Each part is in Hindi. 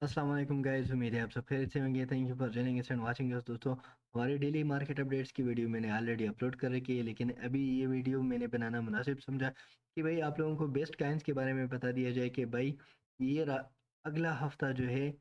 अस्सलाम वालेकुम गाइस, उम्मीद है आप सब खैरियत से होंगे। Thank you for joining us and watching us. दोस्तों, हमारे डेली मार्केट अपडेट्स की वीडियो मैंने ऑलरेडी अपलोड कर रखी है, लेकिन अभी ये वीडियो मैंने बनाना मुनासिब समझा कि भाई आप लोगों को बेस्ट काइंस के बारे में बता दिया जाए कि भाई ये अगला हफ्ता जो है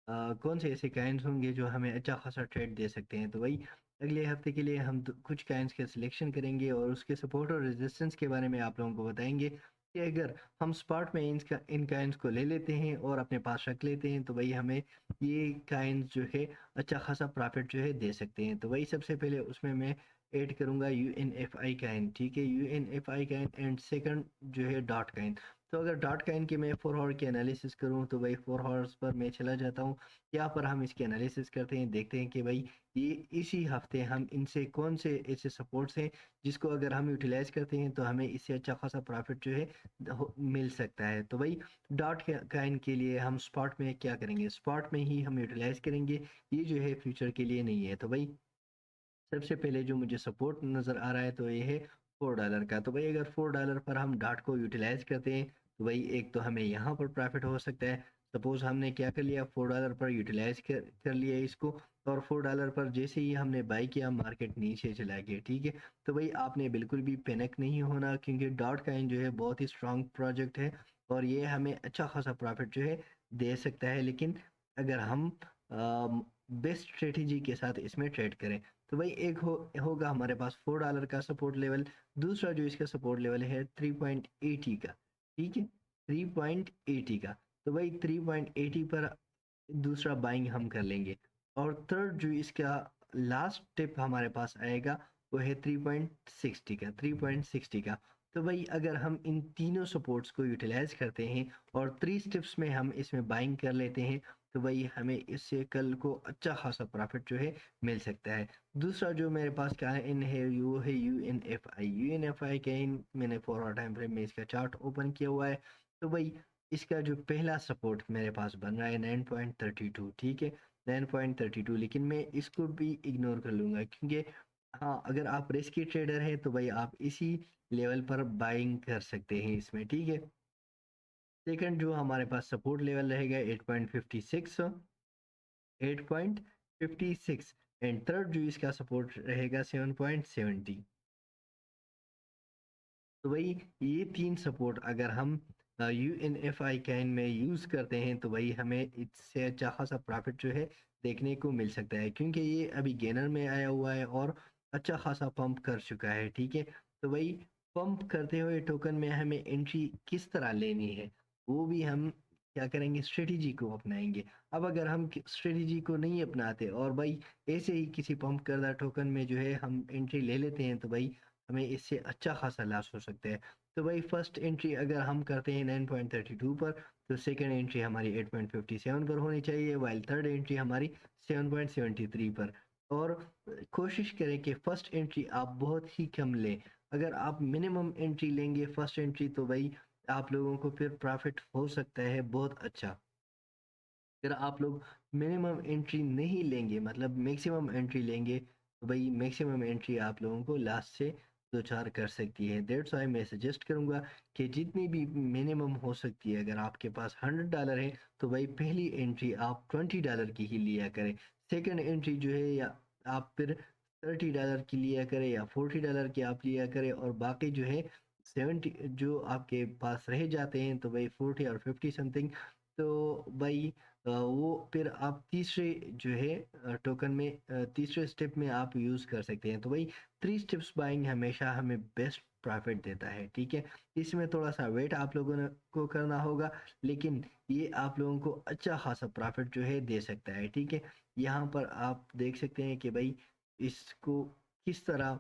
कौन से ऐसे काइंस होंगे जो हमें अच्छा खासा ट्रेड दे सकते हैं। तो भाई अगले हफ्ते के लिए हम कुछ काइंस का सिलेक्शन करेंगे और उसके सपोर्ट और रेजिस्टेंस के बारे में आप लोगों को बताएंगे कि अगर हम स्पॉट में इन काइंस को ले लेते हैं और अपने पास रख लेते हैं तो भाई हमें ये काइंस जो है अच्छा खासा प्रॉफिट जो है दे सकते हैं। तो वही सबसे पहले उसमें मैं ऐड करूंगा यूएनएफआई काइन। ठीक है, यूएनएफआई काइन एंड सेकंड जो है डॉट काइन। तो अगर डॉट काइन की मैं 4 आवर की एनालिसिस करूं तो भाई 4 आवर्स पर मैं चला जाता हूं। यहाँ पर हम इसकी एनालिसिस करते हैं, देखते हैं कि भाई ये इसी हफ्ते हम इनसे कौन से ऐसे सपोर्ट्स हैं जिसको अगर हम यूटिलाइज करते हैं तो हमें इससे अच्छा खासा प्रॉफिट जो है मिल सकता है। तो भाई डॉट काइन के लिए हम स्पॉट में क्या करेंगे, स्पॉट में ही हम यूटिलाइज करेंगे, ये जो है फ्यूचर के लिए नहीं है। तो भाई सबसे पहले जो मुझे सपोर्ट नज़र आ रहा है तो ये है $4 का। तो भाई अगर $4 पर हम डॉट को यूटिलाइज करते हैं तो भाई एक तो हमें यहाँ पर प्रॉफिट हो सकता है। सपोज हमने क्या कर लिया, $4 पर यूटिलाइज कर लिया इसको, और $4 पर जैसे ही हमने बाई किया मार्केट नीचे चला गया। ठीक है, तो भाई आपने बिल्कुल भी पैनिक नहीं होना, क्योंकि डॉट काइन जो है बहुत ही स्ट्रांग प्रोजेक्ट है और ये हमें अच्छा खासा प्रॉफिट जो है दे सकता है, लेकिन अगर हम बेस्ट स्ट्रेटेजी के साथ इसमें ट्रेड करें। तो भाई एक होगा हमारे पास $4 का सपोर्ट लेवल। दूसरा जो इसका सपोर्ट लेवल है 3.80 का। ठीक है, 3.80 का। तो भाई 3.80 पर दूसरा बाइंग हम कर लेंगे। और थर्ड जो इसका लास्ट टिप हमारे पास आएगा वो है 3.60 का, 3.60 का। तो भाई अगर हम इन तीनों सपोर्ट्स को यूटिलाइज करते हैं और 3 स्टेप्स में हम इसमें बाइंग कर लेते हैं तो भाई हमें इससे कल को अच्छा खासा प्रॉफिट जो है मिल सकता है। दूसरा जो मेरे पास क्या इन है वो है यूएनएफआई। यूएनएफआई का इन मैंने 4 आवर टाइम फ्रेम में इसका चार्ट ओपन किया हुआ है। तो भाई इसका जो पहला सपोर्ट मेरे पास बन रहा है 9.32। ठीक है, 9.32, लेकिन मैं इसको भी इग्नोर कर लूंगा क्योंकि हाँ, अगर आप रिस्की ट्रेडर हैं तो भाई आप इसी लेवल पर बाइंग कर सकते हैं इसमें। ठीक है, सेकंड जो हमारे पास सपोर्ट लेवल रहेगा 8.56, 8.56। एंड थर्ड जो इसका सपोर्ट रहेगा 7.70। तो भाई ये तीन सपोर्ट अगर हम यू एन एफ आई कैन में यूज़ करते हैं तो भाई हमें इससे अच्छा खासा प्रॉफिट जो है देखने को मिल सकता है, क्योंकि ये अभी गेनर में आया हुआ है और अच्छा खासा पंप कर चुका है। ठीक है, तो भाई पंप करते हुए टोकन में हमें एंट्री किस तरह लेनी है वो भी हम क्या करेंगे, स्ट्रेटेजी को अपनाएंगे। अब अगर हम स्ट्रेटेजी को नहीं अपनाते और भाई ऐसे ही किसी पंप करदा टोकन में जो है हम एंट्री ले लेते हैं तो भाई हमें इससे अच्छा खासा लॉस हो सकता है। तो भाई फर्स्ट एंट्री अगर हम करते हैं 9.32 पर तो सेकंड एंट्री हमारी 8.57 पर होनी चाहिए, वाइल थर्ड एंट्री हमारी 7.73 पर। और कोशिश करें कि फर्स्ट एंट्री आप बहुत ही कम लें। अगर आप मिनिमम एंट्री लेंगे फर्स्ट एंट्री तो भाई आप लोगों को फिर प्रॉफिट हो सकता है बहुत अच्छा। अगर आप लोग मिनिमम एंट्री नहीं लेंगे, मतलब मैक्सिमम एंट्री लेंगे, तो भाई मैक्सिमम एंट्री आप लोगों को लास्ट से दो चार कर सकती है। दैट्स वाई मैं सजेस्ट करूंगा कि जितनी भी मिनिमम हो सकती है, अगर आपके पास $100 है तो भाई पहली एंट्री आप $20 की ही लिया करें। सेकंड एंट्री जो है या आप फिर $30 की लिया करें या $40 की आप लिया करें, और बाकी जो है 70 जो आपके पास रह जाते हैं तो भाई 40 और 50 समथिंग। तो भाई वो फिर आप तीसरे जो है टोकन में तीसरे स्टेप में आप यूज़ कर सकते हैं। तो भाई 3 स्टेप्स बाइंग हमेशा हमें बेस्ट प्रॉफिट देता है। ठीक है, इसमें थोड़ा सा वेट आप लोगों ने को करना होगा, लेकिन ये आप लोगों को अच्छा खासा प्रॉफिट जो है दे सकता है। ठीक है, यहाँ पर आप देख सकते हैं कि भाई इसको किस तरह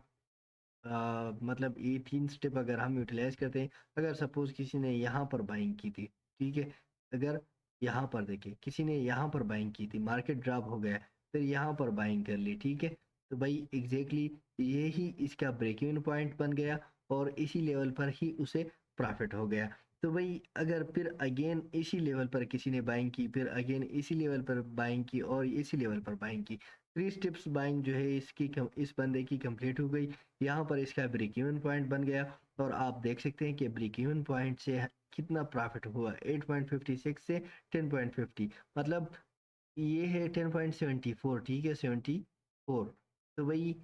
मतलब ये 3 स्टेप अगर हम यूटिलाइज करते हैं। अगर सपोज किसी ने यहाँ पर बाइंग की थी, ठीक है, अगर यहाँ पर देखिए किसी ने यहाँ पर बाइंग की थी, मार्केट ड्रॉप हो गया, फिर यहाँ पर बाइंग कर ली। ठीक है, तो भाई एग्जैक्टली ये ही इसका ब्रेक इवन पॉइंट बन गया और इसी लेवल पर ही उसे प्रॉफिट हो गया। तो भाई अगर फिर अगेन इसी लेवल पर किसी ने बाइंग की, फिर अगेन इसी लेवल पर बाइंग की और इसी लेवल पर बाइंग की, 3 स्टेप्स बाइंग जो है इस बंदे की कंप्लीट हो गई। यहाँ पर इसका ब्रेक इवन पॉइंट बन गया और आप देख सकते हैं कि ब्रेक इवन पॉइंट से कितना प्रॉफिट हुआ 8.56 से 10.50, मतलब ये है 10.74, ठीक है 74। तो भाई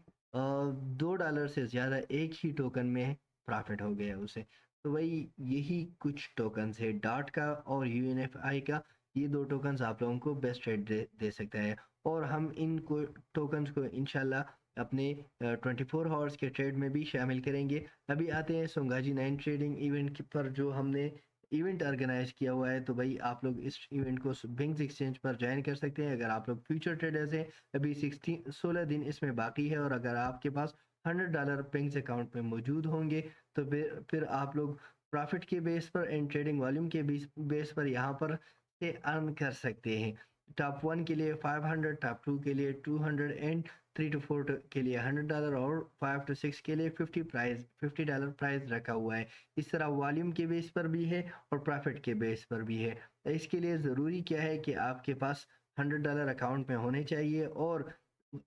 $2 से ज़्यादा एक ही टोकन में प्रॉफिट हो गया उसे। तो भाई यही कुछ टोकन्स है डॉट का और यूएनएफआई का, ये दो टोकन्स आप लोगों को बेस्ट ट्रेड दे सकता है। और हम इन को टोकन्स को इंशाल्लाह अपने 24 आवर्स के ट्रेड में भी शामिल करेंगे। अभी आते हैं सोंगाजी 9 ट्रेडिंग इवेंट पर जो हमने इवेंट ऑर्गेनाइज किया हुआ है। तो भाई आप लोग इस इवेंट को बिंग्स एक्सचेंज पर ज्वाइन कर सकते हैं अगर आप लोग फ्यूचर ट्रेडर्स हैं। अभी 16 दिन इसमें बाकी है और अगर आपके पास $100 पिंग्स अकाउंट में मौजूद होंगे तो फिर आप लोग प्रॉफिट के बेस पर एंड ट्रेडिंग वॉल्यूम के बेस पर यहाँ पर से अर्न कर सकते हैं। टॉप 1 के लिए 500, टॉप 2 के लिए 200 एंड 3 to 4 के लिए $100 और 5 to 6 के लिए $50 प्राइस रखा हुआ है। इस तरह वॉल्यूम के बेस पर भी है और प्रॉफिट के बेस पर भी है। इसके लिए ज़रूरी क्या है कि आपके पास $100 अकाउंट में होने चाहिए और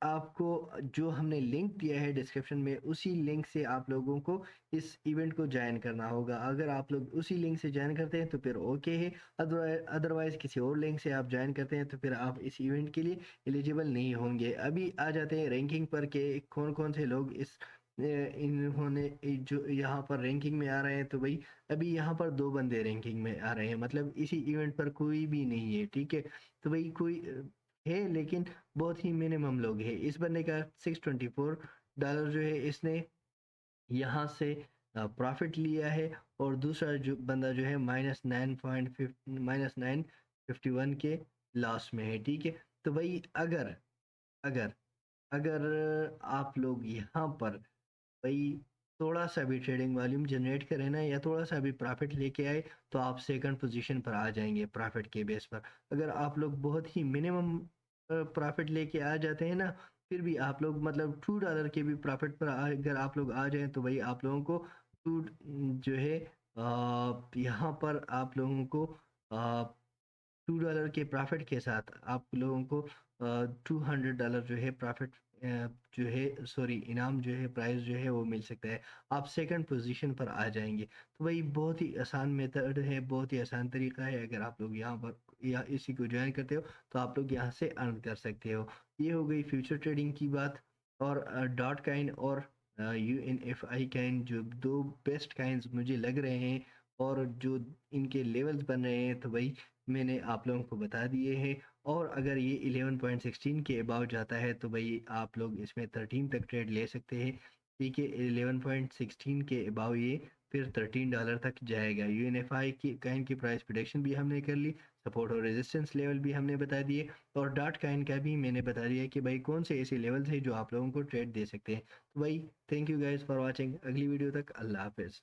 आपको जो हमने लिंक दिया है डिस्क्रिप्शन में उसी लिंक से आप लोगों को इस इवेंट को ज्वाइन करना होगा। अगर आप लोग उसी लिंक से ज्वाइन करते हैं तो फिर ओके है, अदरवाइज किसी और लिंक से आप ज्वाइन करते हैं तो फिर आप इस इवेंट के लिए एलिजिबल नहीं होंगे। अभी आ जाते हैं रैंकिंग पर के कौन कौन से लोग इस इन्होंने जो यहाँ पर रैंकिंग में आ रहे हैं। तो भाई अभी यहाँ पर दो बंदे रैंकिंग में आ रहे हैं, मतलब इसी इवेंट पर कोई भी नहीं है, ठीक है। तो भाई कोई है लेकिन बहुत ही मिनिमम लोग हैं। इस बंदे का $624 जो है इसने यहाँ से प्रॉफिट लिया है और दूसरा जो बंदा जो है -9.51 के लॉस में है, ठीक है। तो भाई अगर अगर अगर आप लोग यहाँ पर भाई थोड़ा सा भी ट्रेडिंग वॉल्यूम जनरेट करें ना या थोड़ा सा भी प्रॉफिट लेके आए तो आप सेकंड पोजीशन पर आ जाएंगे प्रॉफिट के बेस पर। अगर आप लोग बहुत ही मिनिमम प्रॉफिट लेके आ जाते हैं ना, फिर भी आप लोग मतलब $2 के भी प्रॉफिट पर अगर आप लोग आ जाएं तो भाई आप लोगों को टू जो है यहाँ पर आप लोगों को $2 के प्रॉफिट के साथ आप लोगों को $200 जो है प्रॉफिट जो है सॉरी इनाम जो है प्राइस जो है वो मिल सकता है। आप सेकंड पोजीशन पर आ जाएंगे। तो भाई बहुत ही आसान मेथड है, बहुत ही आसान तरीका है। अगर आप लोग यहाँ पर या इसी को ज्वाइन करते हो तो आप लोग यहाँ से अर्न कर सकते हो। ये हो गई फ्यूचर ट्रेडिंग की बात। और डॉट काइन और UNFI काइन जो दो बेस्ट काइंस मुझे लग रहे हैं और जो इनके लेवल्स बन रहे हैं तो भाई मैंने आप लोगों को बता दिए हैं। और अगर ये 11.16 के अबाव जाता है तो भाई आप लोग इसमें 13 तक ट्रेड ले सकते हैं, ठीक है। 11.16 के अबाव ये फिर $13 तक जाएगा। यूएनएफआई की काइन की प्राइस प्रेडिक्शन भी हमने कर ली, सपोर्ट और रेजिस्टेंस लेवल भी हमने बता दिए और डॉट काइन का भी मैंने बता दिया कि भाई कौन से ऐसे लेवल्स हैं जो आप लोगों को ट्रेड दे सकते हैं। तो भाई thank you guys for watching. अगली वीडियो तक अल्लाह हाफिज़।